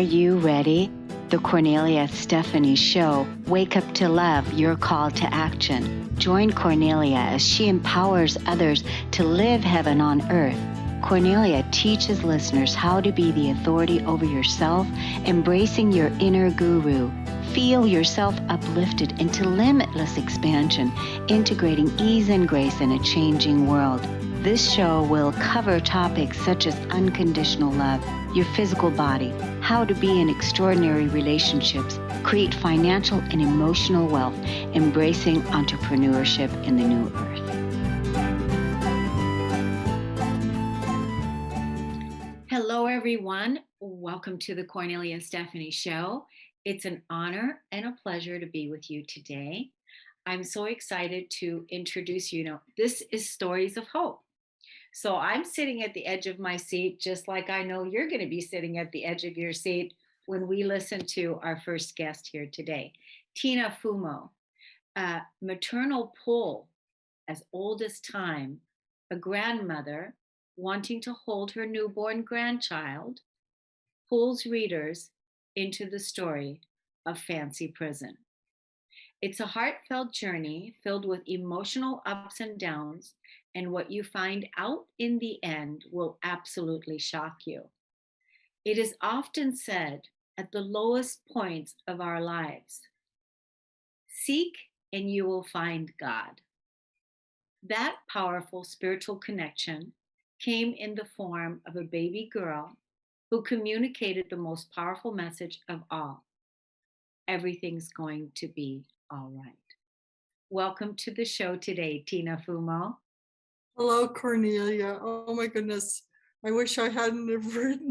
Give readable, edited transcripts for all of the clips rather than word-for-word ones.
you ready? The Kornelia Stephanie Show, Wake Up to Love, your call to action. Join Kornelia as she empowers others to live heaven on earth. Kornelia teaches listeners how to be the authority over yourself, embracing your inner guru. Feel yourself uplifted into limitless expansion, integrating ease and grace in a changing world. This show will cover topics such as unconditional love, your physical body, how to be in extraordinary relationships, create financial and emotional wealth, embracing entrepreneurship in the new earth. Hello, everyone. Welcome to the Kornelia Stephanie Show. It's an honor and a pleasure to be with you today. I'm so excited to introduce you. This is Stories of Hope. So I'm sitting at the edge of my seat, just like I know you're going to be sitting at the edge of your seat when we listen to our first guest here today, Tina Fumo, a maternal pull as old as time, a grandmother wanting to hold her newborn grandchild, pulls readers into the story of Fancy Prison. It's a heartfelt journey filled with emotional ups and downs, and what you find out in the end will absolutely shock you. It is often said at the lowest points of our lives, seek and you will find God. That powerful spiritual connection came in the form of a baby girl who communicated the most powerful message of all. Everything's going to be all right. Welcome to the show today, Tina Fumo. Hello, Cornelia. Oh my goodness. I wish I hadn't have written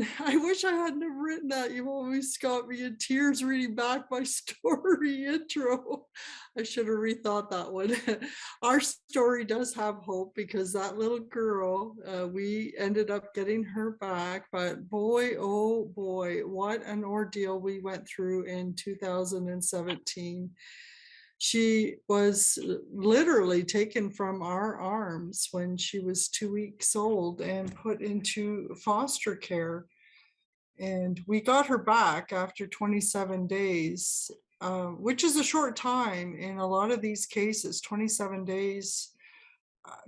that. You always got me in tears reading back my story intro. I should have rethought that one. Our story does have hope because that little girl, we ended up getting her back, but boy, oh boy, what an ordeal we went through in 2017. She was literally taken from our arms when she was 2 weeks old and put into foster care. And we got her back after 27 days, which is a short time in a lot of these cases. 27 days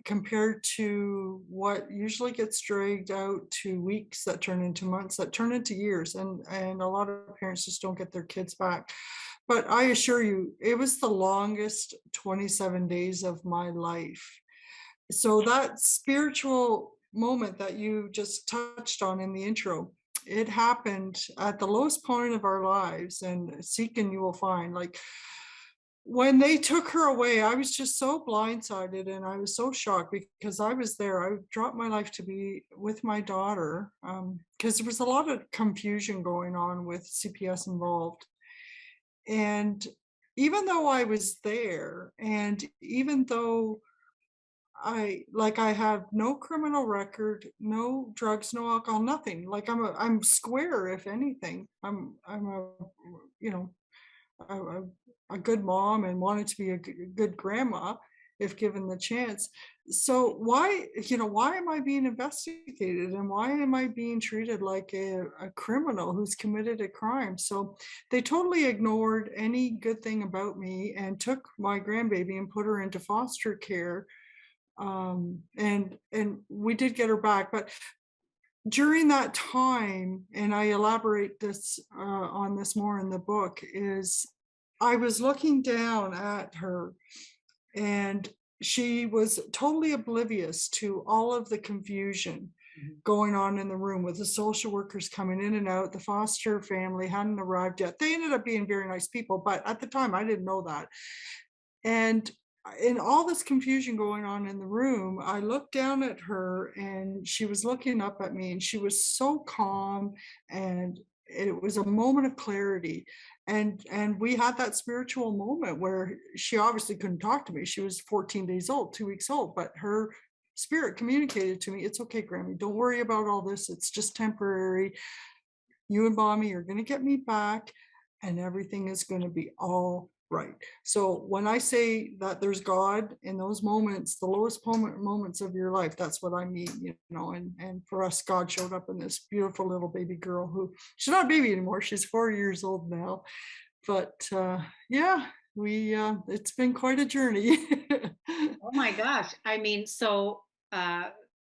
compared to what usually gets dragged out to weeks that turn into months, that turn into years. And a lot of parents just don't get their kids back. But I assure you, it was the longest 27 days of my life. So that spiritual moment that you just touched on in the intro, it happened at the lowest point of our lives, and seek and you will find. Like when they took her away, I was just so blindsided and I was so shocked because I was there. I dropped my life to be with my daughter because there was a lot of confusion going on with CPS involved. And even though I was there, and even though I have no criminal record, no drugs, no alcohol, nothing. Like I'm square, if anything. I'm a you know a good mom and wanted to be a good grandma if given the chance. So why am I being investigated and why am I being treated like a criminal who's committed a crime? So they totally ignored any good thing about me and took my grandbaby and put her into foster care. And we did get her back, but during that time, and I elaborate this on this more in the book, is I was looking down at her and she was totally oblivious to all of the confusion going on in the room with the social workers coming in and out. The foster family hadn't arrived yet. They ended up being very nice people, but at the time I didn't know that. And in all this confusion going on in the room, I looked down at her and she was looking up at me and she was so calm, and it was a moment of clarity. And we had that spiritual moment where she obviously couldn't talk to me. She was 14 days old, 2 weeks old, but her spirit communicated to me, it's okay, Grammy, don't worry about all this. It's just temporary. You and mommy are going to get me back and everything is going to be all Right. So when I say that there's God in those moments, the lowest moments of your life, that's what I mean, and for us, God showed up in this beautiful little baby girl who she's not a baby anymore. She's 4 years old now. But yeah, we it's been quite a journey. Oh my gosh. I mean, so, uh,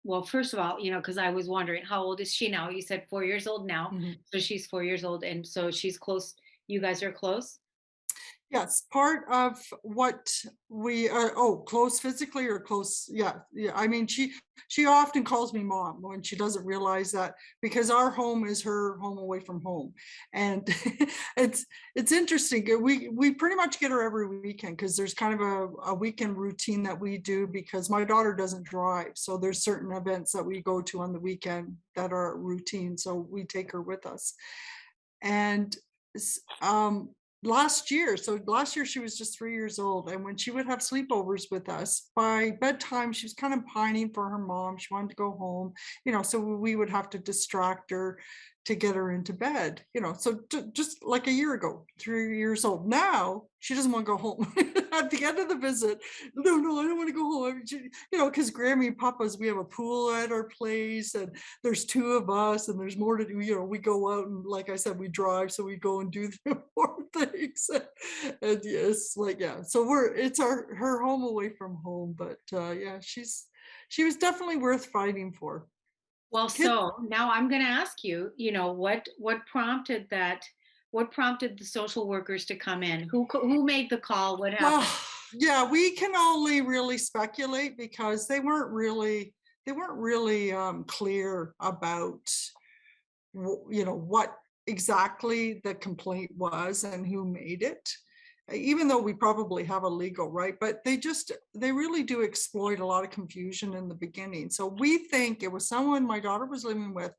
well, first of all, because I was wondering, how old is she now? You said 4 years old now. Mhm. So she's 4 years old. And so she's close. You guys are close? Yes, part of what we are, oh, close physically or close, yeah, yeah. I mean, she often calls me mom when she doesn't realize that because our home is her home away from home, and it's interesting. We pretty much get her every weekend because there's kind of a weekend routine that we do because my daughter doesn't drive, so there's certain events that we go to on the weekend that are routine, so we take her with us. And last year she was just 3 years old, and when she would have sleepovers with us, by bedtime she was kind of pining for her mom. She wanted to go home, so we would have to distract her to get her into bed, so just like a year ago, 3 years old. Now she doesn't want to go home. At the end of the visit, no, I don't want to go home. I mean, because Grammy and Papa's, we have a pool at our place, and there's two of us, and there's more to do. We go out, and like I said, we drive, so we go and do more things. And yes, like, yeah, so it's her home away from home. But yeah, she was definitely worth fighting for. Well, Kid so now I'm going to ask you, what prompted that? What prompted the social workers to come in? Who made the call? What Well, happened? yeah, we can only really speculate because they weren't really clear about what exactly the complaint was and who made it, even though we probably have a legal right. But they really do exploit a lot of confusion in the beginning. So we think it was someone my daughter was living with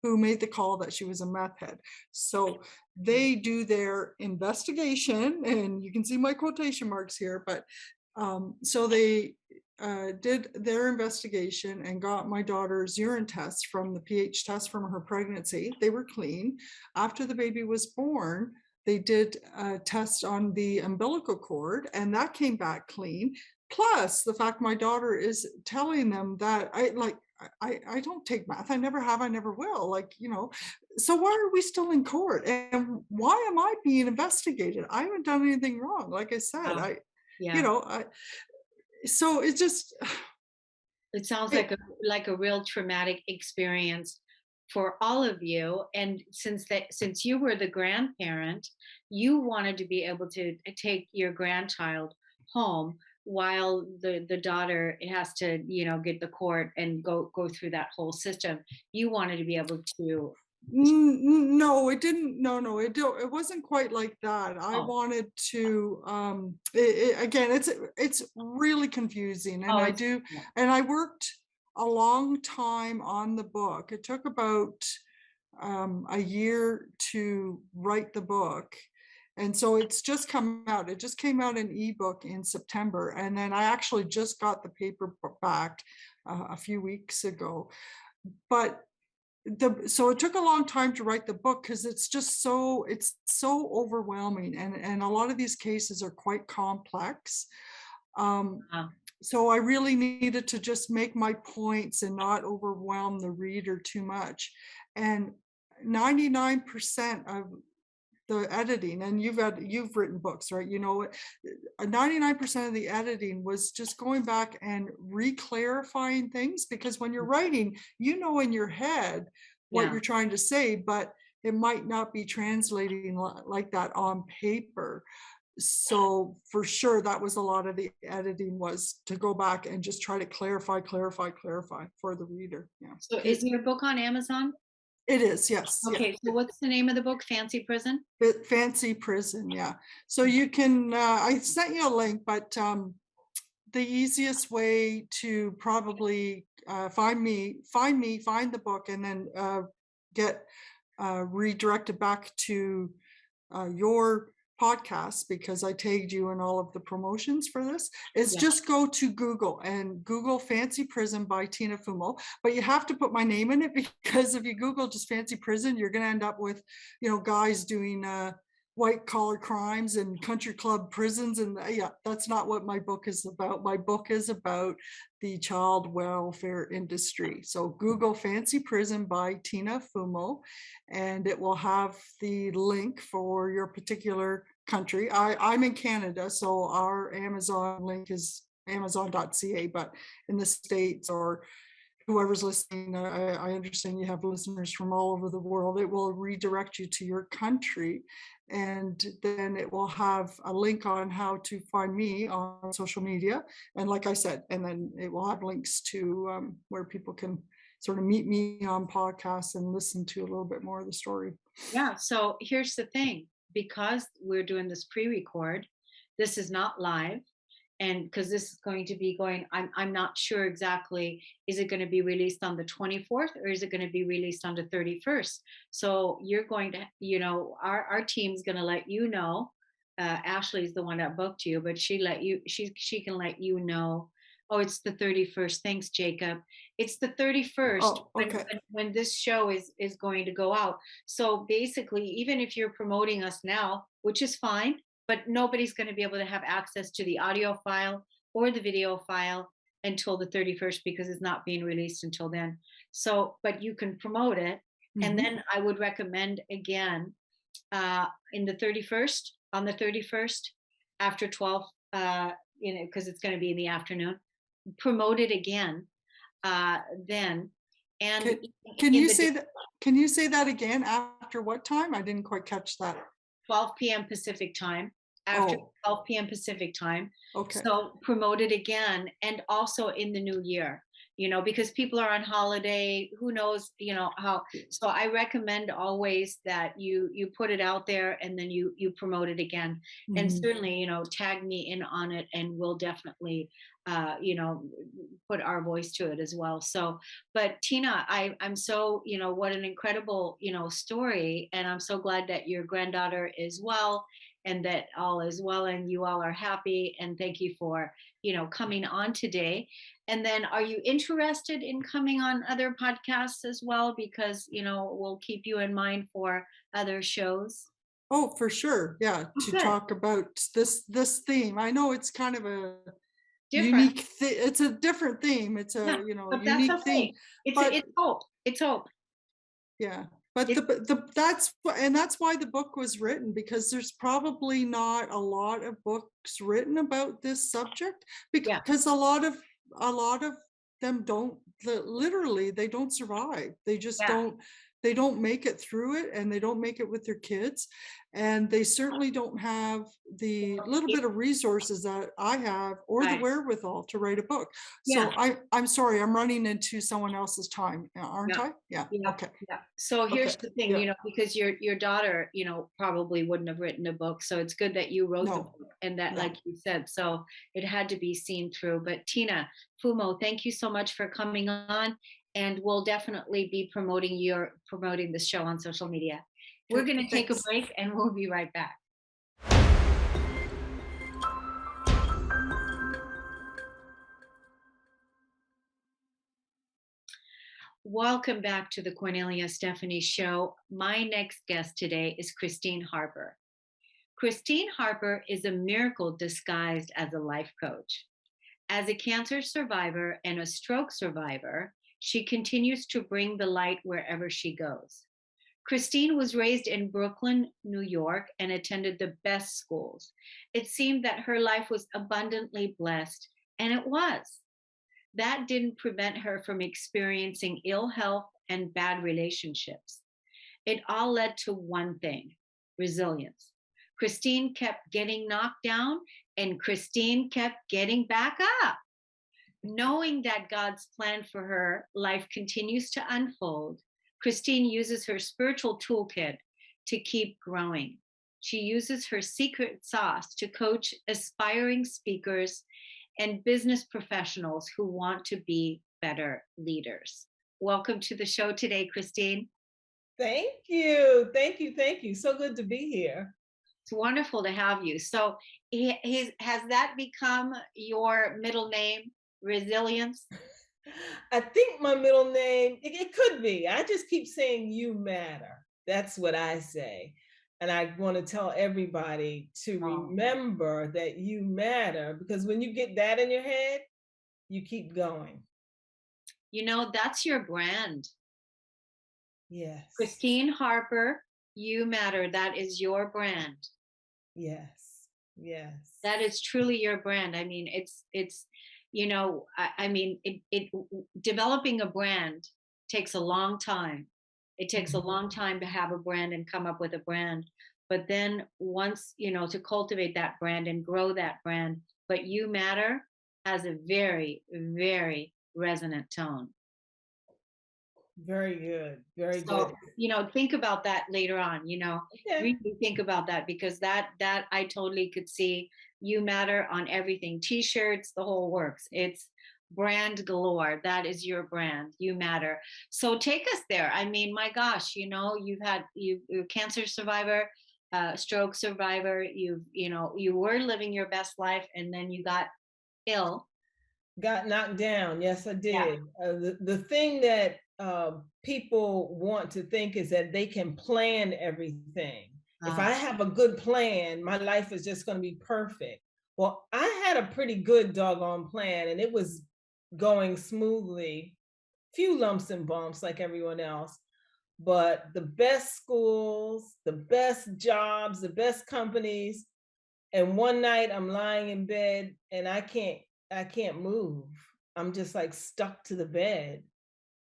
who made the call that she was a meth head. So they do their investigation, and you can see my quotation marks here, but so they did their investigation and got my daughter's urine tests from the pH test from her pregnancy. They were clean. After the baby was born, they did a test on the umbilical cord, and that came back clean. Plus, the fact my daughter is telling them that I don't take meth. I never have. I never will. So why are we still in court? And why am I being investigated? I haven't done anything wrong. Like I said, Wow. you Yeah. know, I, so it's just, It sounds it, like a real traumatic experience for all of you. And since you were the grandparent, you wanted to be able to take your grandchild home while the daughter has to, get the court and go through that whole system. You wanted to be able to. no, it didn't. No, it wasn't quite like that. I Oh, wanted to, again, it's really confusing. And oh, it's yeah, and I worked a long time on the book. It took about a year to write the book. And so it's just come out. It just came out in ebook in September. And then I actually just got the paperback a few weeks ago. But so it took a long time to write the book because it's so overwhelming, and a lot of these cases are quite complex. Um, uh, so I really needed to just make my points and not overwhelm the reader too much. And 99% of the editing, and you've written books, right? 99% of the editing was just going back and re-clarifying things, because when you're writing, in your head what yeah. you're trying to say, but it might not be translating like that on paper. So for sure, that was a lot of the editing, was to go back and just try to clarify for the reader. Yeah. So is your book on Amazon? It is, yes, yeah. Okay, so what's the name of the book? Fancy Prison? Fancy Prison, yeah. So you can, I sent you a link, but the easiest way to probably find the book, and then get redirected back to your podcast, because I tagged you in all of the promotions for this, is Yeah. just go to Google and Google Fancy Prison by Tina Fumo. But you have to put my name in it, because if you Google just Fancy Prison, you're going to end up with, guys doing white collar crimes and country club prisons. And yeah, that's not what my book is about. My book is about the child welfare industry. So Google Fancy Prison by Tina Fumo, and it will have the link for your particular country. I'm in Canada, so our Amazon link is amazon.ca, but in the States or whoever's listening, I understand you have listeners from all over the world. It will redirect you to your country, and then it will have a link on how to find me on social media. And like I said, and then it will have links to where people can sort of meet me on podcasts and listen to a little bit more of the story. Yeah. So here's the thing, because we're doing this pre record, this is not live. And because this is going to be going, I'm not sure exactly, is it going to be released on the 24th or is it going to be released on the 31st? So you're going to, our team's going to let you know. Ashley's the one that booked you, but she can let you know. Oh, it's the 31st. Thanks, Jacob. It's the 31st Oh, okay. when this show is going to go out. So basically, even if you're promoting us now, which is fine, but nobody's going to be able to have access to the audio file or the video file until the 31st because it's not being released until then. So, but you can promote it. And Mm-hmm. then I would recommend again in the 31st, on the 31st, after 12, because it's going to be in the afternoon, promote it again then. And Can, can in you the say that? Can you say that again? After what time? I didn't quite catch that. 12 p.m. Pacific time, after Oh, 12 p.m. Pacific time. okay. So promote it again, and also in the new year, because people are on holiday, who knows, how. So I recommend always that you put it out there and then you promote it again. And Mm-hmm. certainly, tag me in on it and we'll definitely put our voice to it as well. So, but Tina, I'm so, what an incredible, story. And I'm so glad that your granddaughter is well and that all is well and you all are happy. And thank you for, coming on today. And then are you interested in coming on other podcasts as well? Because, we'll keep you in mind for other shows. Oh, for sure. Yeah, Oh, to good. talk about this theme. I know it's kind of a Different. unique it's a different theme. It's Yeah. a, But that's unique theme. okay. It's But it's hope. It's hope. yeah, but It's that's why the book was written, because there's probably not a lot of books written about this subject, yeah. because a lot of them don't, literally they don't survive. They just Yeah. don't make it through it, and they don't make it with their kids, and they certainly don't have the little It, bit of resources that I have, or the right. wherewithal to write a book. Yeah. So I'm sorry, I'm running into someone else's time, aren't Yeah. I? Yeah. Yeah. Okay. Yeah. So Okay. here's the thing, Yeah. because your daughter, probably wouldn't have written a book. So it's good that you wrote the No. book and that, No. like you said, so it had to be seen through. But Tina, Fumo, thank you so much for coming on. And we'll definitely be promoting this show on social media. We're Okay. going to take a Thanks. break and we'll be right back. Welcome back to the Cornelia Stephanie Show. My next guest today is Christine Harper. Christine Harper is a miracle disguised as a life coach. As a cancer survivor and a stroke survivor, she continues to bring the light wherever she goes. Christine was raised in Brooklyn, New York, and attended the best schools. It seemed that her life was abundantly blessed, and it was. That didn't prevent her from experiencing ill health and bad relationships. It all led to one thing: resilience. Christine kept getting knocked down, and Christine kept getting back up. Knowing that God's plan for her life continues to unfold, Christine uses her spiritual toolkit to keep growing. She uses her secret sauce to coach aspiring speakers and business professionals who want to be better leaders. Welcome to the show today, Christine. Thank you. Thank you. Thank you. So good to be here. It's wonderful to have you. So, has that become your middle name, Resilience? I think my middle name, it could be. I just keep saying you matter. That's what I say. And I want to tell everybody to Oh, remember that you matter, because when you get that in your head, you keep going. that's your brand. Yes. Christine Harper, you matter. That is your brand. Yes. Yes. That is truly your brand. I mean, I mean, developing a brand takes a long time. It takes a Mhm. long time to have a brand and come up with a brand. But then once, to cultivate that brand and grow that brand, but you matter has a very, very resonant tone. Very good. Very good. So, think about that later on, Okay. really think about that because that I totally could see you matter on everything. T-shirts, the whole works. It's brand galore. That is your brand. You matter. So take us there. I mean, my gosh, you're a cancer survivor, stroke survivor. You were living your best life and then you got ill. Got knocked down. Yes, I Yeah. did. The thing that people want to think is that they can plan everything. If I Ah, have a good plan, my life is just going to be perfect. Well, I had a pretty good doggone plan and it was going smoothly. Few lumps and bumps like everyone else, but the best schools, the best jobs, the best companies. And one night I'm lying in bed and I can't move. I'm just like stuck to the bed.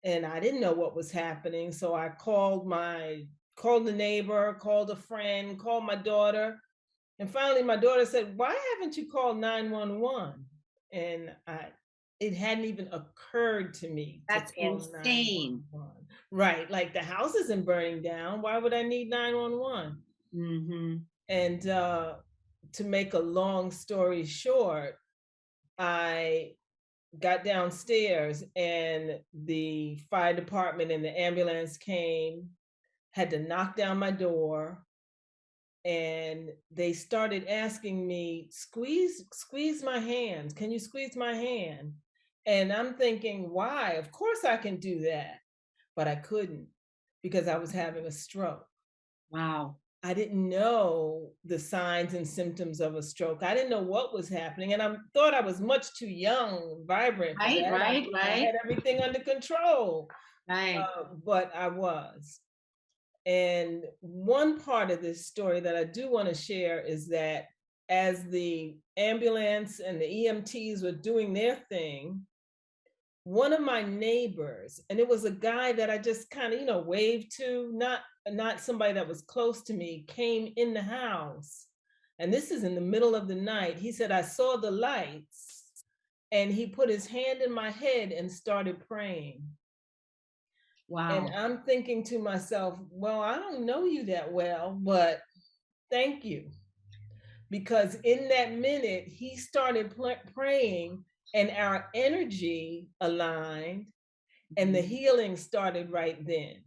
And I didn't know what was happening. So I called the neighbor, called a friend, called my daughter. And finally my daughter said, "Why haven't you called 911?" And it hadn't even occurred to me to that's call insane. 911. Right. Like the house isn't burning down. Why would I need 911? Hmm. And to make a long story short, I got downstairs and the fire department and the ambulance came, had to knock down my door, and they started asking me, squeeze my hand. Can you squeeze my hand? And I'm thinking, why? Of course I can do that. But I couldn't because I was having a stroke. Wow. I didn't know the signs and symptoms of a stroke. I didn't know what was happening. And I thought I was much too young, vibrant for Right, that. right, I right, had everything under control, right. but I was. And one part of this story that I do want to share is that as the ambulance and the EMTs were doing their thing, one of my neighbors, and it was a guy that I just kind of, waved to, not somebody that was close to me, came in the house. And this is in the middle of the night. He said, "I saw the lights." And he put his hand in my head and started praying. And Wow. I'm thinking to myself, well, I don't know you that well, but thank you. Because in that minute, he started praying and our energy aligned and the Mhm. healing started right then.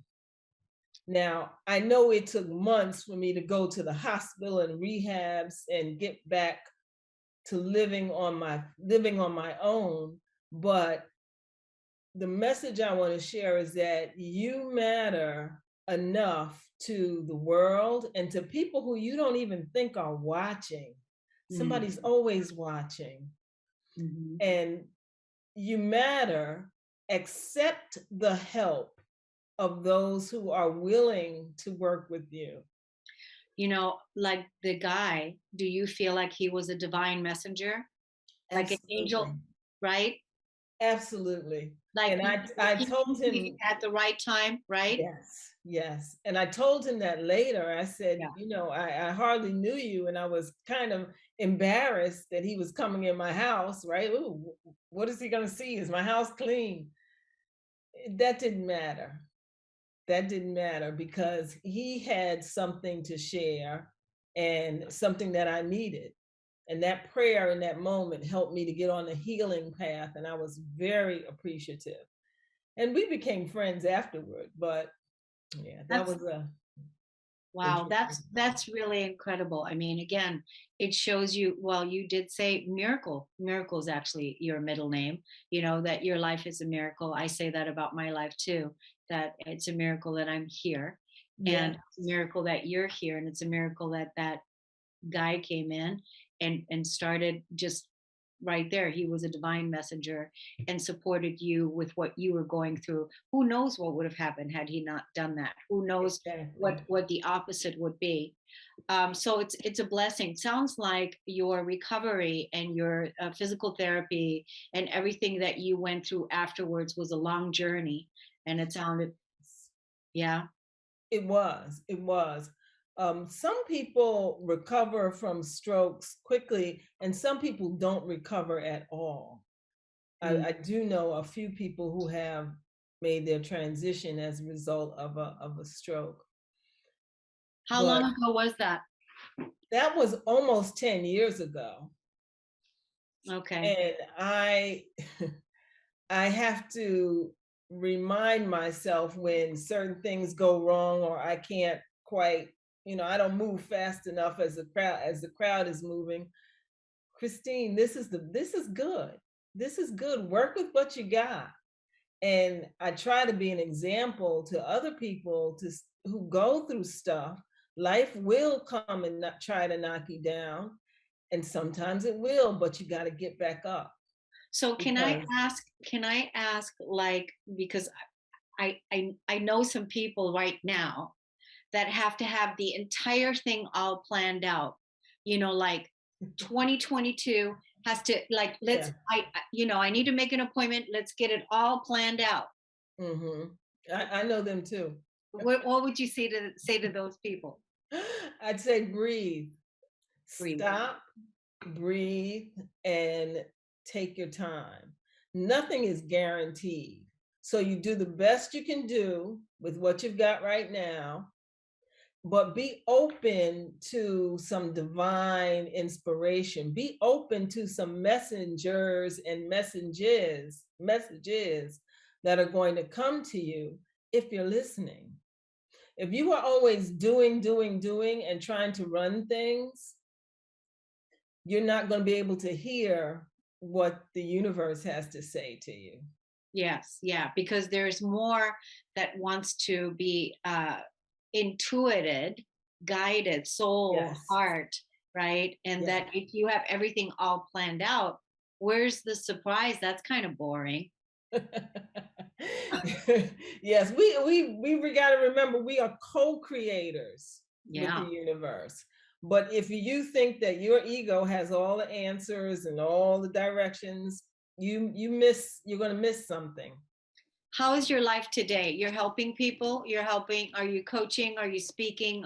Now, I know it took months for me to go to the hospital and rehabs and get back to living on my own, but the message I want to share is that you matter enough to the world and to people who you don't even think are watching. Mm. Somebody's always watching, Mhm. and you matter. Accept the help of those who are willing to work with you. Like the guy, do you feel like he was a divine messenger? Like an angel, Absolutely. right? Absolutely. Like And I told he him, at the right time, right? yes, yes. And I told him that later. I said, Yeah. I hardly knew you. And I was kind of embarrassed that he was coming in my house, right? Ooh, what is he going to see? Is my house clean? That didn't matter. That didn't matter because he had something to share and something that I needed. And that prayer in that moment helped me to get on the healing path. And I was very appreciative. And we became friends afterward. But yeah, that That's was a wow. interesting time. That's really incredible. I mean, again, it shows you, well, you did say miracle. Miracle is actually your middle name, that your life is a miracle. I say that about my life too, that it's a miracle that I'm here. And Yeah. it's a miracle that you're here, and it's a miracle that that guy came in and started just right there. He was a divine messenger and supported you with what you were going through. Who knows what would have happened had he not done that? Who knows Exactly. what the opposite would be? So it's a blessing. Sounds like your recovery and your physical therapy and everything that you went through afterwards was a long journey. And it sounded, yeah, It was. It was. Some people recover from strokes quickly, and some people don't recover at all. mm. I do know a few people who have made their transition as a result of a stroke. How long But ago was that? that was almost 10 years ago. Okay. And I have to remind myself when certain things go wrong or I can't quite, I don't move fast enough as the crowd is moving. Christine, this is good. This is good. Work with what you got. And I try to be an example to other people who go through stuff. Life will come and not try to knock you down, and sometimes it will, but you got to get back up So because can I ask like because I know some people right now that have to have the entire thing all planned out. Like 2022 has to like let's yeah. I need to make an appointment. Let's get it all planned out. hmm I know them too. What would you say to those people? I'd say breathe, Breathe. stop, breathe, and take your time. Nothing is guaranteed. So you do the best you can do with what you've got right now, but be open to some divine inspiration. Be open to some messengers and messages that are going to come to you if you're listening. If you are always doing, and trying to run things, you're not going to be able to hear what the universe has to say to you. Yes, yeah, because there's more that wants to be intuited, guided, soul, Yes. heart, right? And Yeah. that if you have everything all planned out, where's the surprise? That's kind of boring. Yes, we got to remember we are co-creators with the Yeah. universe. But if you think that your ego has all the answers and all the directions, you're going to miss something. How is your life today? You're helping people, are you coaching? Are you speaking?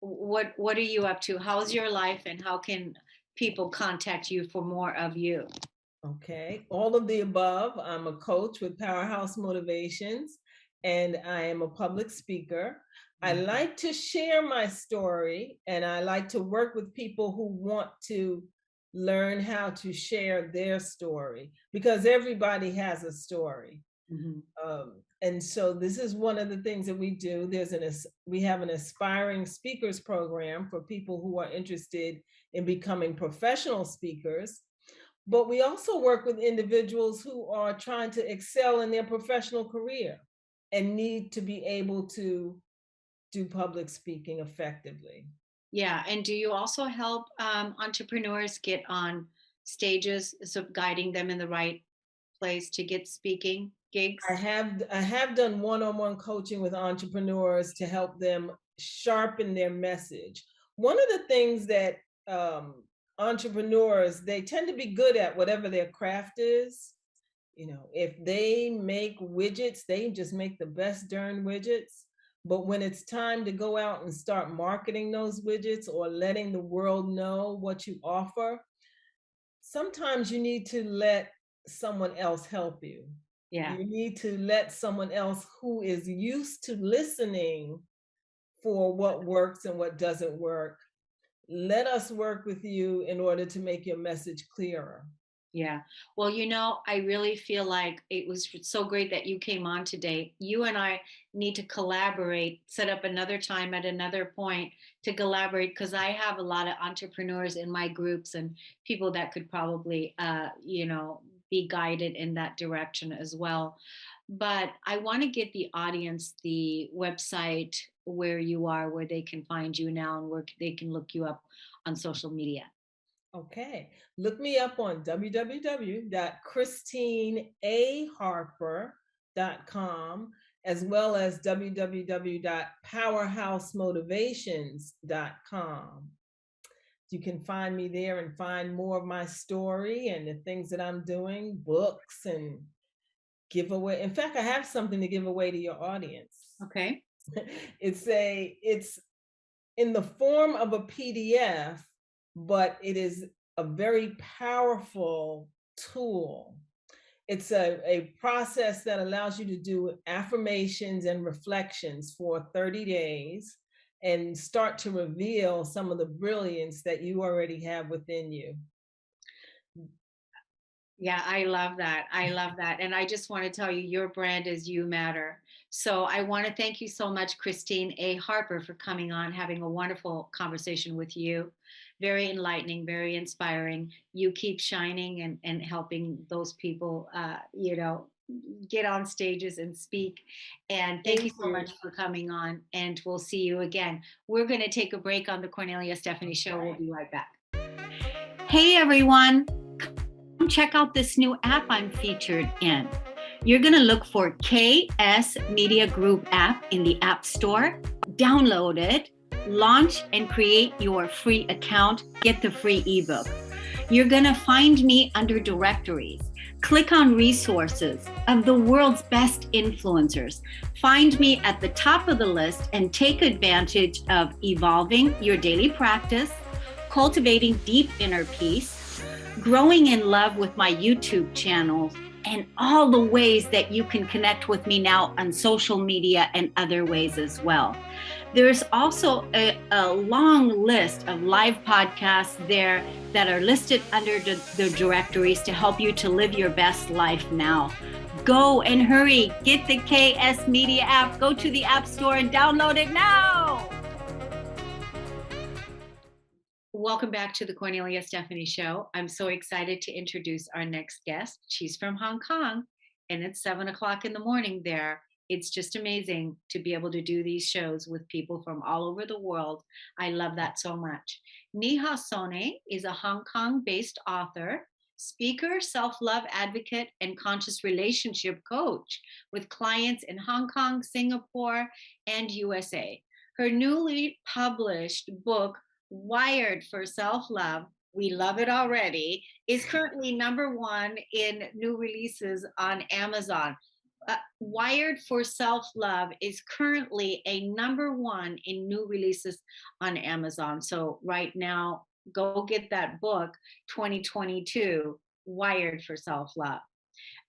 What are you up to? How's your life and how can people contact you for more of you? Okay, all of the above. I'm a coach with Powerhouse Motivations, and I am a public speaker. I like to share my story, and I like to work with people who want to learn how to share their story because everybody has a story. Mhm. And so this is one of the things that we do. We have an aspiring speakers program for people who are interested in becoming professional speakers, but we also work with individuals who are trying to excel in their professional career and need to be able to do public speaking effectively. Yeah, and do you also help entrepreneurs get on stages, so guiding them in the right place to get speaking gigs? I have done one-on-one coaching with entrepreneurs to help them sharpen their message. One of the things that entrepreneurs, they tend to be good at whatever their craft is. If they make widgets, they just make the best darn widgets. But when it's time to go out and start marketing those widgets or letting the world know what you offer, sometimes you need to let someone else help you. Yeah. You need to let someone else who is used to listening for what works and what doesn't work. Let us work with you in order to make your message clearer. Yeah. Well, I really feel like it was so great that you came on today. You and I need to collaborate, set up another time at another point to collaborate because I have a lot of entrepreneurs in my groups and people that could probably, be guided in that direction as well. but I want to get the audience the website where you are, where they can find you now, and where they can look you up on social media. Okay. Look me up on www.christineaharper.com, as well as www.powerhousemotivations.com. You can find me there and find more of my story and the things that I'm doing, books and giveaway. In fact, I have something to give away to your audience. Okay. It's in the form of a PDF, but it is a very powerful tool. It's a process that allows you to do affirmations and reflections for 30 days and start to reveal some of the brilliance that you already have within you. Yeah, I love that. I love that. And I just want to tell you, your brand is You Matter. So I want to thank you so much, Christine A. Harper, for coming on, having a wonderful conversation with you. Very enlightening, very inspiring. You keep shining and helping those people, get on stages and speak. And thank you Thank so you. much for coming on. And we'll see you again. We're going to take a break on the Kornelia Stephanie Show. We'll be right back. Hey, everyone. Check out this new app I'm featured in. You're going to look for KS Media Group app in the App Store, download it, launch and create your free account, get the free ebook. You're going to find me under directories. Click on resources of the world's best influencers. Find me at the top of the list and take advantage of evolving your daily practice, cultivating deep inner peace, growing in love with my YouTube channel, and all the ways that you can connect with me now on social media and other ways as well. There's also a long list of live podcasts there that are listed under the directories to help you to live your best life now. Go and hurry, get the KS Media app, go to the App Store and download it now. Welcome back to the Kornelia Stephanie Show. I'm so excited to introduce our next guest. She's from Hong Kong, and it's 7:00 in the morning there. It's just amazing to be able to do these shows with people from all over the world. I love that so much. Neha Sonney is a Hong Kong-based author, speaker, self-love advocate, and conscious relationship coach with clients in Hong Kong, Singapore, and USA. Her newly published book, Wired for Self-Love, we love it already, is currently #1 in new releases on Amazon. Wired for Self-Love is currently a #1 in new releases on Amazon. So right now, go get that book, 2022, Wired for Self-Love.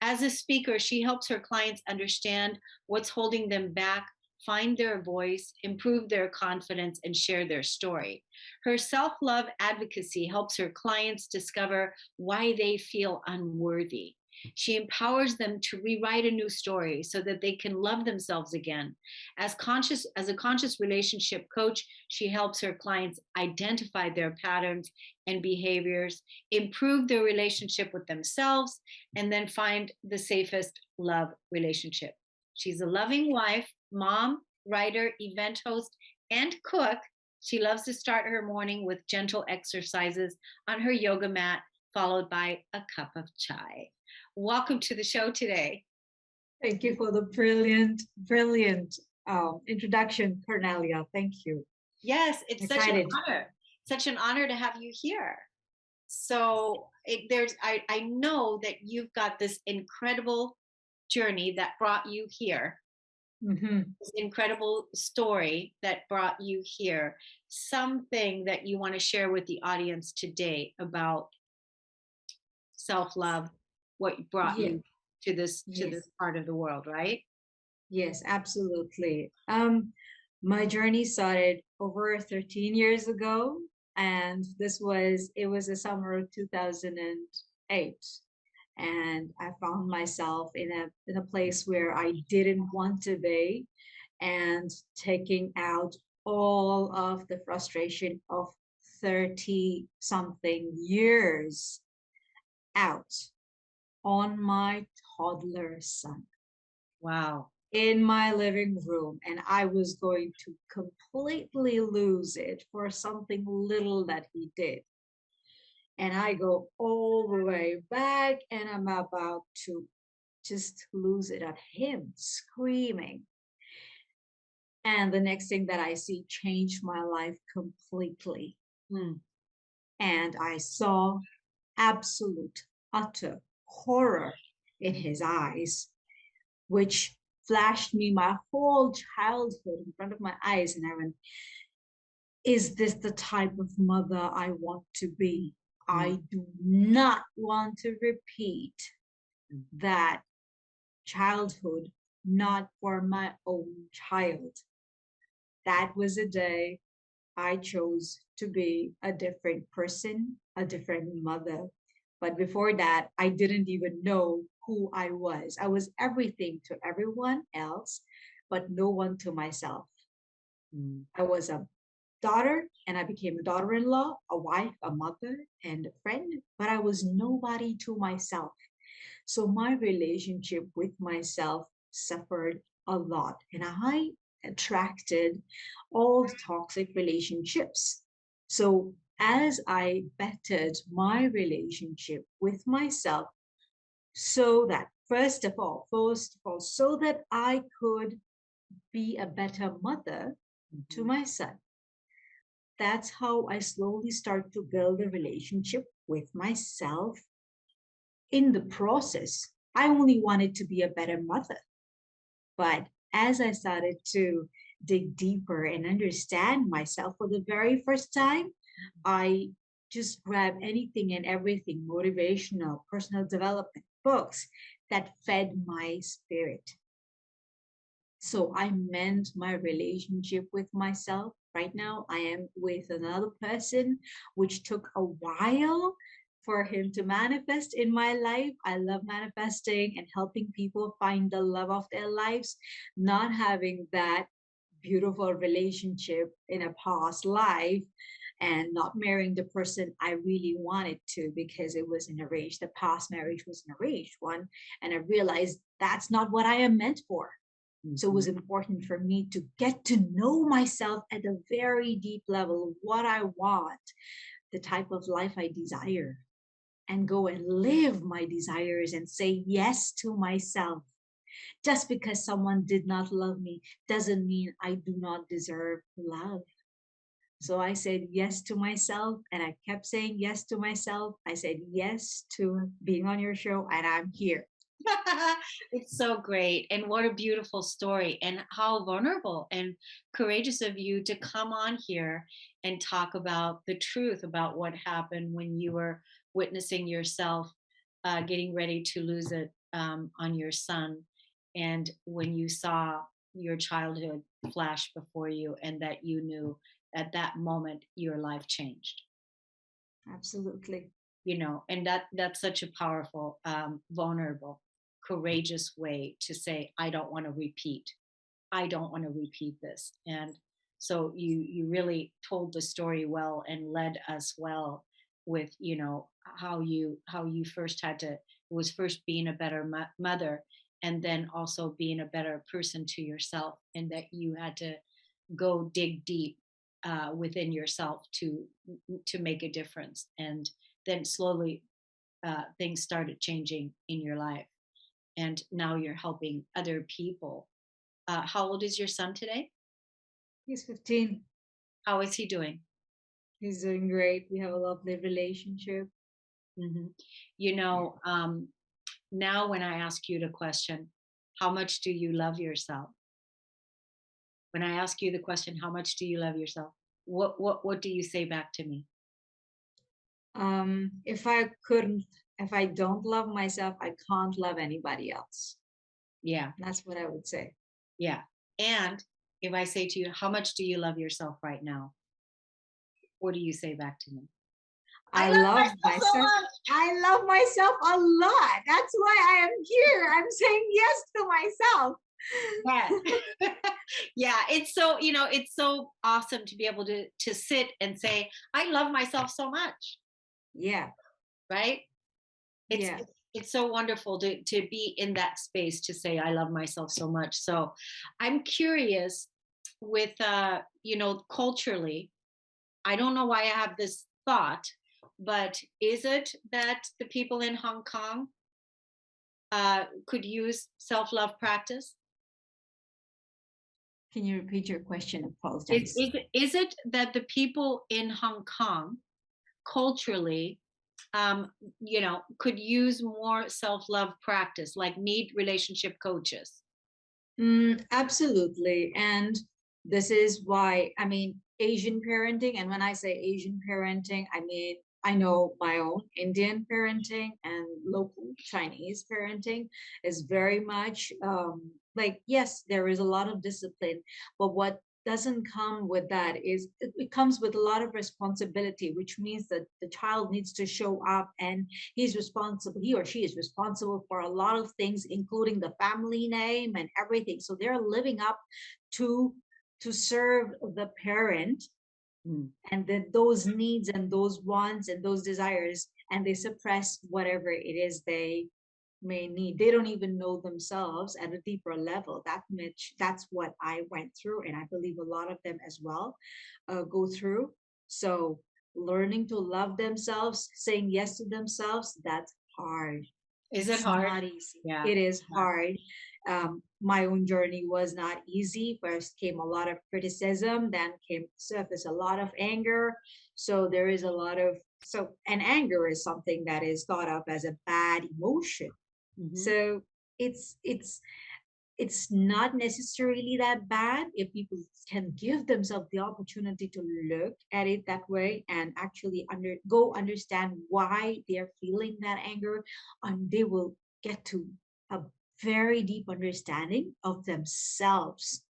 As a speaker, she helps her clients understand what's holding them back, find their voice, improve their confidence, and share their story. Her self-love advocacy helps her clients discover why they feel unworthy. She empowers them to rewrite a new story so that they can love themselves again. As a conscious relationship coach, she helps her clients identify their patterns and behaviors, improve their relationship with themselves, and then find the safest love relationship. She's a loving wife, mom, writer, event host, and cook. She loves to start her morning with gentle exercises on her yoga mat, followed by a cup of chai. Welcome to the show today. Thank you for the brilliant introduction, Kornelia. Thank you. Yes, it's Excited. such an honor to have you here. So I know that you've got this incredible journey that brought you here. This incredible story that brought you here. Something that you want to share with the audience today about self-love, what brought you to this part of the world, right? Yes, absolutely. My journey started over 13 years ago, and it was the summer of 2008. And I found myself in a place where I didn't want to be, and taking out all of the frustration of 30 something years out on my toddler son. Wow. in my living room, and I was going to completely lose it for something little that he did. And I go all the way back, and I'm about to just lose it at him screaming. And the next thing that I see changed my life completely. Mm. And I saw absolute, utter horror in his eyes, which flashed me my whole childhood in front of my eyes. And I went, is this the type of mother I want to be? I do not want to repeat that childhood, not for my own child. That was a day I chose to be a different person, a different mother. But before that, I didn't even know who I was. I was everything to everyone else, but no one to myself. Mm. I was a daughter, and I became a daughter in law, a wife, a mother, and a friend, but I was nobody to myself. So my relationship with myself suffered a lot, and I attracted all the toxic relationships. So as I bettered my relationship with myself, so that first of all, so that I could be a better mother to my son. That's how I slowly start to build a relationship with myself. In the process, I only wanted to be a better mother. But as I started to dig deeper and understand myself for the very first time, I just grabbed anything and everything motivational, personal development books that fed my spirit. So I mend my relationship with myself. Right now, I am with another person, which took a while for him to manifest in my life. I love manifesting and helping people find the love of their lives, not having that beautiful relationship in a past life and not marrying the person I really wanted to because it was an arranged, the past marriage was an arranged one. And I realized that's not what I am meant for. So it was important for me to get to know myself at a very deep level, what I want, the type of life I desire, and go and live my desires and say yes to myself. Just because someone did not love me doesn't mean I do not deserve love. So I said yes to myself, and I kept saying yes to myself. I said yes to being on your show, and I'm here. It's so great. And what a beautiful story. And how vulnerable and courageous of you to come on here and talk about the truth about what happened when you were witnessing yourself getting ready to lose it on your son. And when you saw your childhood flash before you, and that you knew at that moment your life changed. Absolutely. And that's such a powerful, vulnerable, courageous way to say, I don't want to repeat. I don't want to repeat this. And so you really told the story well and led us well with how you first had to, it was first being a better mother, and then also being a better person to yourself, and that you had to go dig deep within yourself to make a difference. And then slowly things started changing in your life, and now you're helping other people. How old is your son today? He's 15. How is he doing? He's doing great. We have a lovely relationship. Hmm. Now when I ask you the question, how much do you love yourself? When I ask you the question, how much do you love yourself? What do you say back to me? If I couldn't, if I don't love myself, I can't love anybody else. Yeah, That's what I would say. yeah. And if I say to you, how much do you love yourself right now? What do you say back to me? I I love love myself so myself. much. I love myself a lot. That's why I am here. I'm saying yes to myself. Yeah. Yeah, it's so awesome to be able to sit and say, I love myself so much, Yeah. right? It's Yeah. it's so wonderful to be in that space to say I love myself so much. So I'm curious with culturally, I don't know why I have this thought, but is it that the people in Hong Kong could use self-love practice? Can you repeat your question? Is, Apologize. is it that the people in Hong Kong culturally, could use more self-love practice, like need relationship coaches? Absolutely. And this is why, I mean, Asian parenting, and when I say Asian parenting, I mean, I know my own Indian parenting and local Chinese parenting is very much like, yes, there is a lot of discipline, but what doesn't come with that is it comes with a lot of responsibility, which means that the child needs to show up and he or she is responsible for a lot of things, including the family name and everything. So they're living up to to serve the parent, and that those needs and those wants and those desires, and they suppress whatever it is they may need. They don't even know themselves at a deeper level. That's what I went through, and I believe a lot of them as well go through. So learning to love themselves, saying yes to themselves, that's hard. Is it It's hard? not easy. Yeah. It is hard. My own journey was not easy. First came a lot of criticism, then came surface a lot of anger. So there is a lot of and anger is something that is thought of as a bad emotion. So it's not necessarily that bad if people can give themselves the opportunity to look at it that way and actually understand why they're feeling that anger, and they will get to a very deep understanding of themselves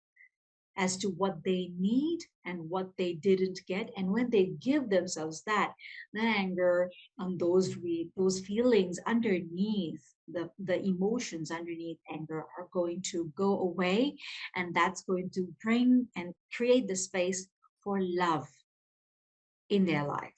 as to what they need and what they didn't get. And when they give themselves that, the anger and those feelings underneath, the emotions underneath anger are going to go away, and that's going to bring and create the space for love in their life.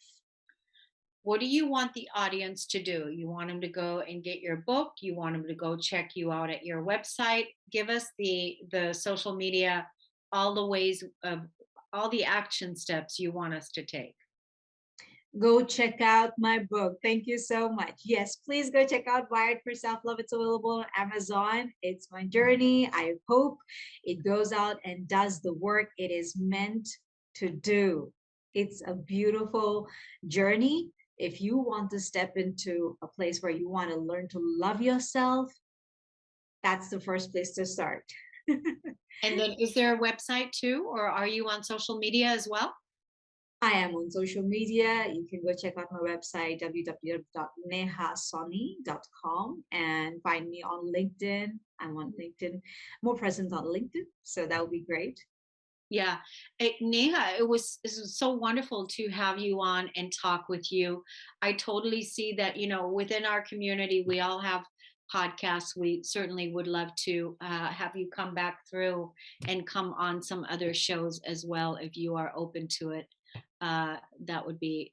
What do you want the audience to do? You want them to go and get your book? You want them to go check you out at your website? Give us the social media, all the ways of all the action steps you want us to take. Go check out my book. Thank you so much. Yes, please go check out Wired for Self-Love. It's available on Amazon. It's my journey. I hope it goes out and does the work it is meant to do. It's a beautiful journey. If you want to step into a place where you want to learn to love yourself, that's the first place to start. And then is there a website too, or are you on social media as well? I am on social media. You can go check out my website, www.nehasonney.com, and find me on LinkedIn. I'm on LinkedIn, more present on LinkedIn. So that would be great. Yeah. Neha, it was so wonderful to have you on and talk with you. I totally see that, within our community, we all have podcasts. We certainly would love to have you come back through and come on some other shows as well, if you are open to it. That would be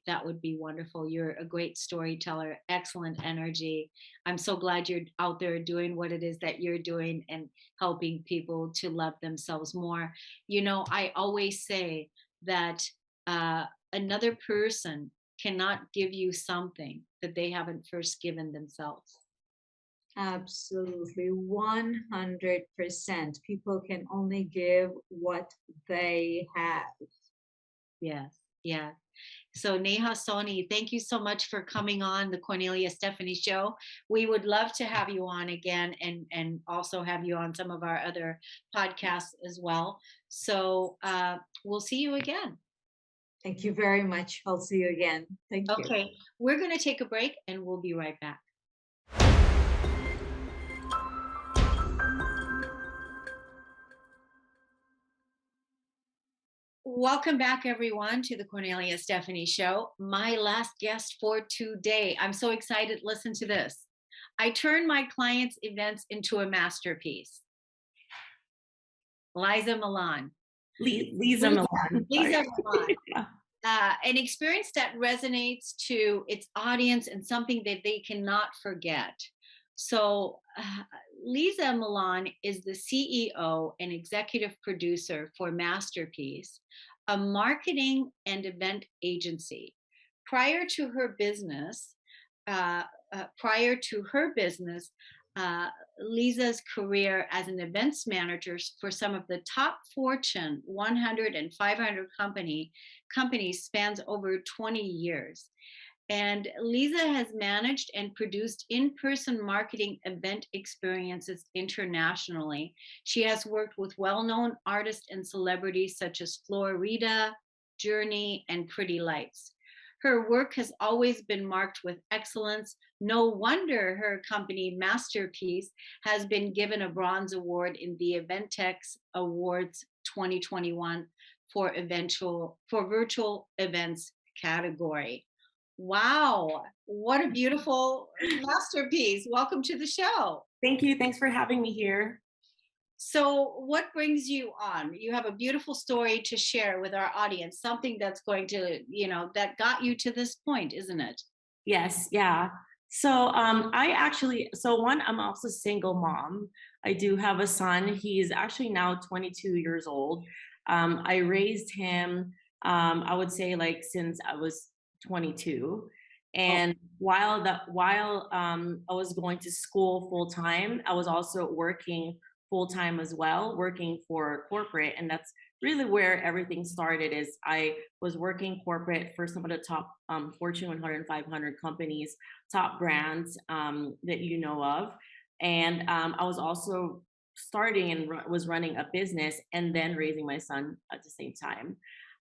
wonderful. You're a great storyteller, excellent energy. I'm so glad you're out there doing what it is that you're doing and helping people to love themselves more. I always say that another person cannot give you something that they haven't first given themselves. Absolutely, 100%. People can only give what they have. Yes, yeah. So Neha Sonney, thank you so much for coming on the Kornelia Stephanie show. We would love to have you on again, and also have you on some of our other podcasts as well. So we'll see you again. Thank you very much. I'll see you again. Thank you. Okay, we're going to take a break and we'll be right back. Welcome back, everyone, to the Kornelia Stephanie show. My last guest for today. I'm so excited. Listen to this. I turn my clients' events into a masterpiece. Liza Millan. Liza Millan. Liza Millan. An experience that resonates to its audience and something that they cannot forget. So, Liza Millan is the CEO and executive producer for Masterpiece, a marketing and event agency. Prior to her business, uh, prior to her business, uh, Liza's career as an events manager for some of the top Fortune 100 and 500 companies spans over 20 years. And Lisa has managed and produced in person marketing event experiences internationally. She has worked with well known artists and celebrities such as Florida, Journey, and Pretty Lights. Her work has always been marked with excellence. No wonder her company, Masterpiece, has been given a bronze award in the Eventex Awards 2021 for virtual events category. Wow, what a beautiful masterpiece. Welcome to the show. Thank you. Thanks for having me here. So, what brings you on? You have a beautiful story to share with our audience, something that's going to, that got you to this point, isn't it? Yes, yeah. So I'm also a single mom. I do have a son. He's actually now 22 years old. I raised him, I would say like since I was 22. Oh, And while I was going to school full time, I was also working full time as well, working for corporate. And that's really where everything started. Is I was working corporate for some of the top Fortune 100 500 companies, top brands that you know of. And I was also starting and was running a business and then raising my son at the same time.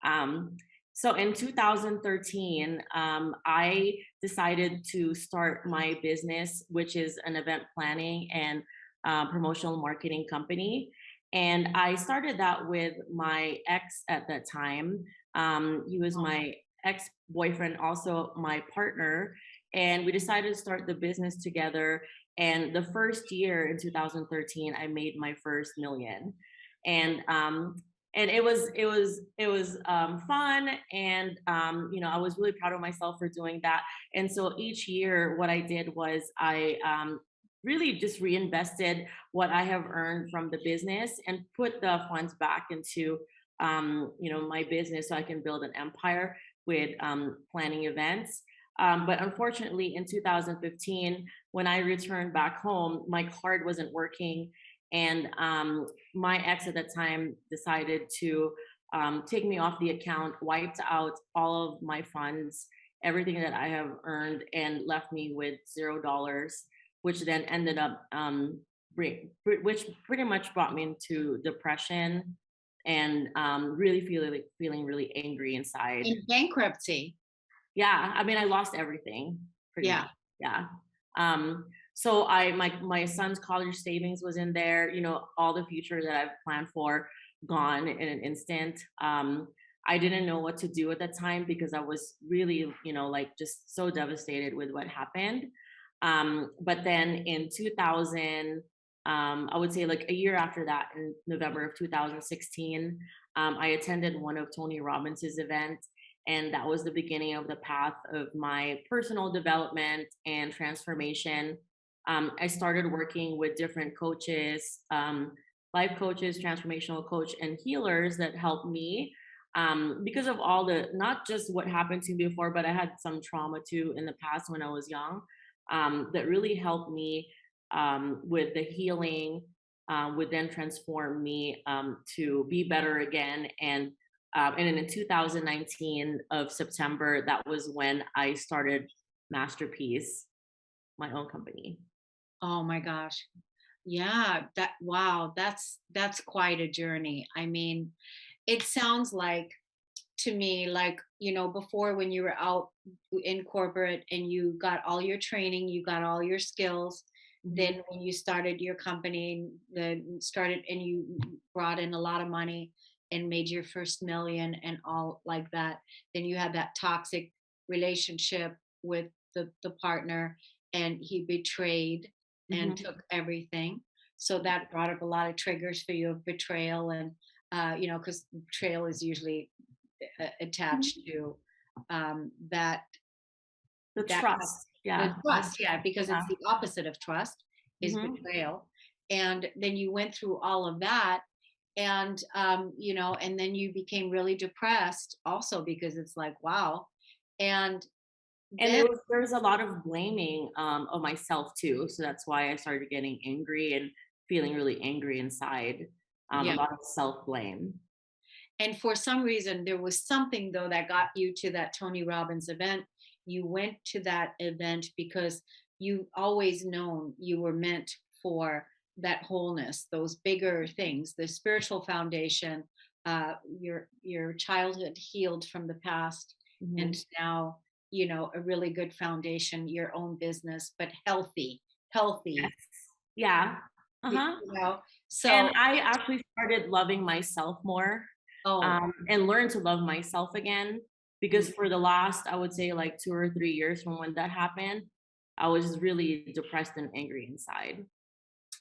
Um, so in 2013, I decided to start my business, which is an event planning and promotional marketing company. And I started that with my ex at that time. He was oh, my ex boyfriend, also my partner. And we decided to start the business together. And the first year in 2013, I made my first million. And it was fun, and I was really proud of myself for doing that. And so each year, what I did was I really just reinvested what I have earned from the business and put the funds back into my business so I can build an empire with planning events. But unfortunately, in 2015, when I returned back home, my card wasn't working, and my ex at the time decided to take me off the account, wiped out all of my funds, everything that I have earned, and left me with $0, which then ended up which pretty much brought me into depression and really feeling really angry inside. in bankruptcy. Yeah, I mean, I lost everything pretty Yeah. much. Yeah. So my son's college savings was in there, all the future that I've planned for gone in an instant. I didn't know what to do at that time because I was really, like just so devastated with what happened. But then in 2000, I would say like a year after that, in November of 2016, I attended one of Tony Robbins's events, and that was the beginning of the path of my personal development and transformation. I started working with different coaches, life coaches, transformational coach, and healers that helped me because of all the, not just what happened to me before, but I had some trauma too in the past when I was young, that really helped me with the healing, would then transform me to be better again. And then in 2019 of September, that was when I started Masterpiece, my own company. Oh my gosh. Yeah, wow, that's quite a journey. I mean, it sounds like to me like, before when you were out in corporate and you got all your training, you got all your skills, Mhm. then when you started your company, and you brought in a lot of money and made your first million and all like that, then you had that toxic relationship with the partner, and he betrayed and Mhm. took everything. So that brought up a lot of triggers for you of betrayal, and because betrayal is usually attached to that The That trust. the Yeah. trust, yeah, because Yeah. it's the opposite of trust is Mhm. betrayal. And then you went through all of that, and and then you became really depressed also because it's like, wow. And And then there was a lot of blaming of myself too. So that's why I started getting angry and feeling really angry inside. A yeah, lot of self-blame. and for some reason there was something though that got you to that Tony Robbins event. You went to that event because you always known you were meant for that wholeness, those bigger things, the spiritual foundation, your childhood healed from the past, and Mhm. now a really good foundation, your own business, but healthy. Yes. Yeah. you, Uh-huh. you know And so I actually started loving myself more, oh and learned to love myself again. mm, Because for the last, I would say, like 2 or 3 years from when that happened, I was really depressed and angry inside.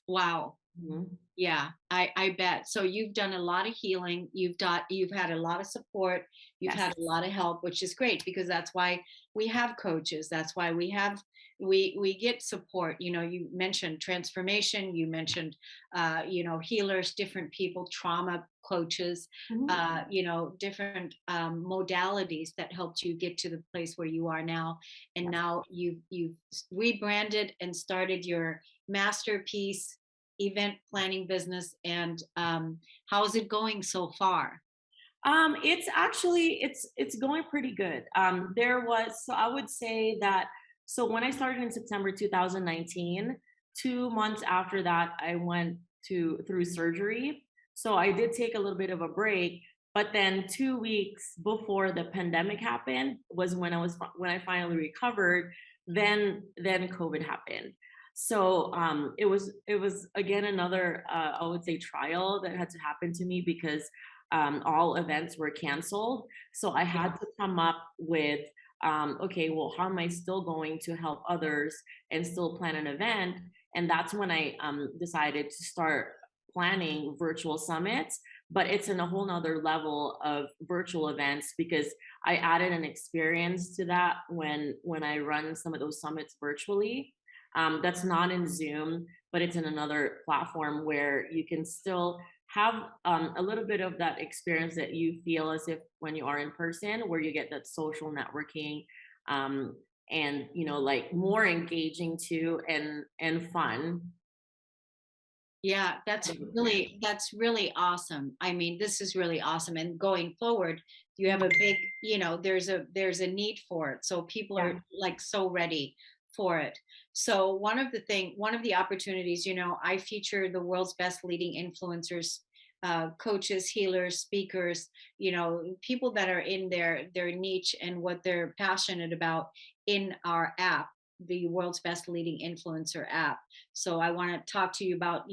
wow. Mhm. Yeah, I bet. So you've done a lot of healing. You've had a lot of support. You've Yes. had a lot of help, which is great because that's why we have coaches. That's why we get support. You mentioned transformation. You mentioned healers, different people, trauma coaches. Mhm. Different modalities that helped you get to the place where you are now. And Yes. now you've rebranded and started your masterpiece event planning business. And how's it going so far? It's actually it's going pretty good. There was, so I would say that, so when I started in September 2019, 2 months after that, I went through surgery. So I did take a little bit of a break, but then 2 weeks before the pandemic happened was when I finally recovered. Then COVID happened. So it was again another I would say trial that had to happen to me because all events were canceled. So I Yeah. had to come up with, okay, well, how am I still going to help others and still plan an event? And that's when I decided to start planning virtual summits. But it's in a whole nother level of virtual events because I added an experience to that when I run some of those summits virtually. That's not in Zoom, but it's in another platform where you can still have a little bit of that experience that you feel as if when you are in person, where you get that social networking, um, and like more engaging too, and fun. Yeah, Experience. that's really awesome. I mean, this is really awesome. And going forward, you have a big, there's a need for it. So people Yeah. are like so ready for it. So one of the opportunities, I feature the world's best leading influencers, coaches, healers, speakers, people that are in their niche and what they're passionate about in our app, the world's best leading influencer app. So I want to talk to you about,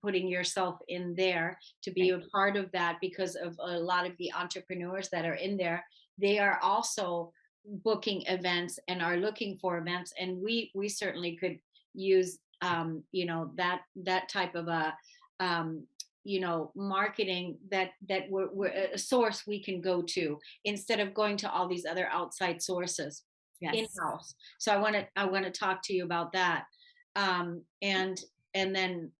putting yourself in there to be Thank a you. part of that, because of a lot of the entrepreneurs that are in there. They are also booking events and are looking for events, and we certainly could use that type of a marketing, that we're a source we can go to instead of going to all these other outside sources Yes. in-house. So I want to talk to you about that. And then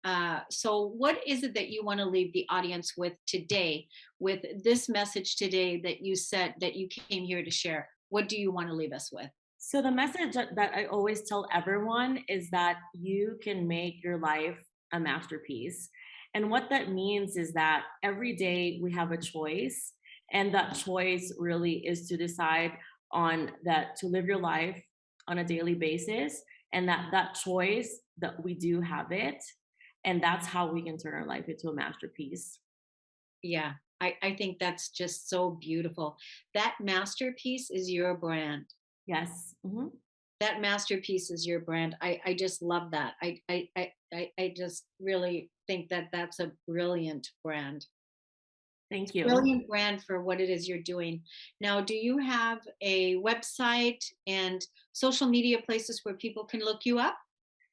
so what is it that you want to leave the audience with today, with this message today that you said that you came here to share? What do you want to leave us with? So the message that I always tell everyone is that you can make your life a masterpiece. And what that means is that every day we have a choice, and that choice really is to decide on that, to live your life on a daily basis, and that choice, that we do have it, and that's how we can turn our life into a masterpiece. Yeah, I think that's just so beautiful. That masterpiece is your brand. Yes. Mhm. That masterpiece is your brand. I just love that. I just really think that that's a brilliant brand. Thank you. Brilliant brand for what it is you're doing. Now, do you have a website and social media places where people can look you up?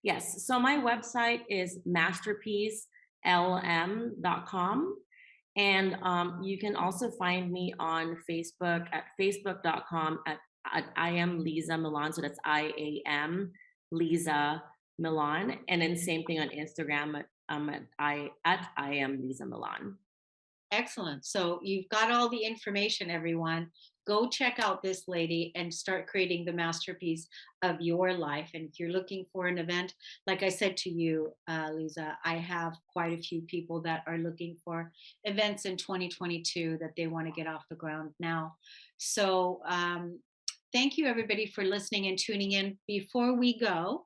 Yes. So my website is masterpiece.lm.com. And you can also find me on Facebook at facebook.com I am Liza Millan. So that's IAM Liza Millan. And then same thing on Instagram. At I am Liza Millan. Excellent. So you've got all the information, everyone. Go check out this lady and start creating the masterpiece of your life. And if you're looking for an event, like I said to you, Lisa, I have quite a few people that are looking for events in 2022 that they want to get off the ground now. So thank you, everybody, for listening and tuning in. Before we go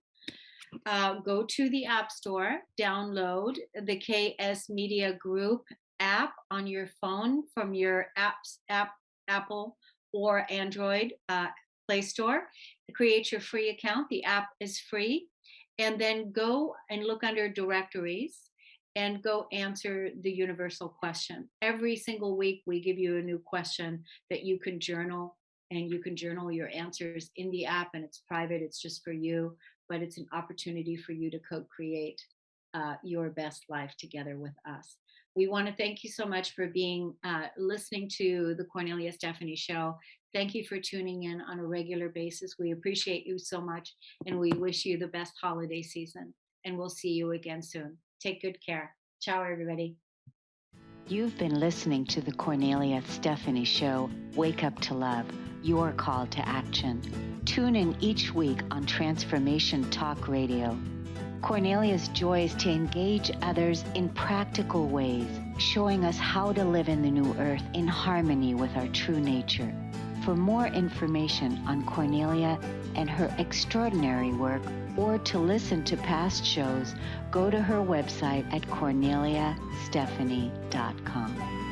to the App Store, download the KS Media Group app on your phone from your Apple or Android Play Store. Create your free account. The app is free. And then go and look under directories and go answer the universal question. Every single week, we give you a new question that you can journal, and you can journal your answers in the app, and it's private. It's just for you, but it's an opportunity for you to co-create your best life together with us. We want to thank you so much for listening to the Kornelia Stephanie Show. Thank you for tuning in on a regular basis. We appreciate you so much, and we wish you the best holiday season. And we'll see you again soon. Take good care. Ciao, everybody. You've been listening to the Kornelia Stephanie Show, Wake Up to Love, your call to action. Tune in each week on Transformation Talk Radio. Kornelia's joy is to engage others in practical ways, showing us how to live in the new earth in harmony with our true nature. For more information on Kornelia and her extraordinary work, or to listen to past shows, go to her website at korneliastephanie.com.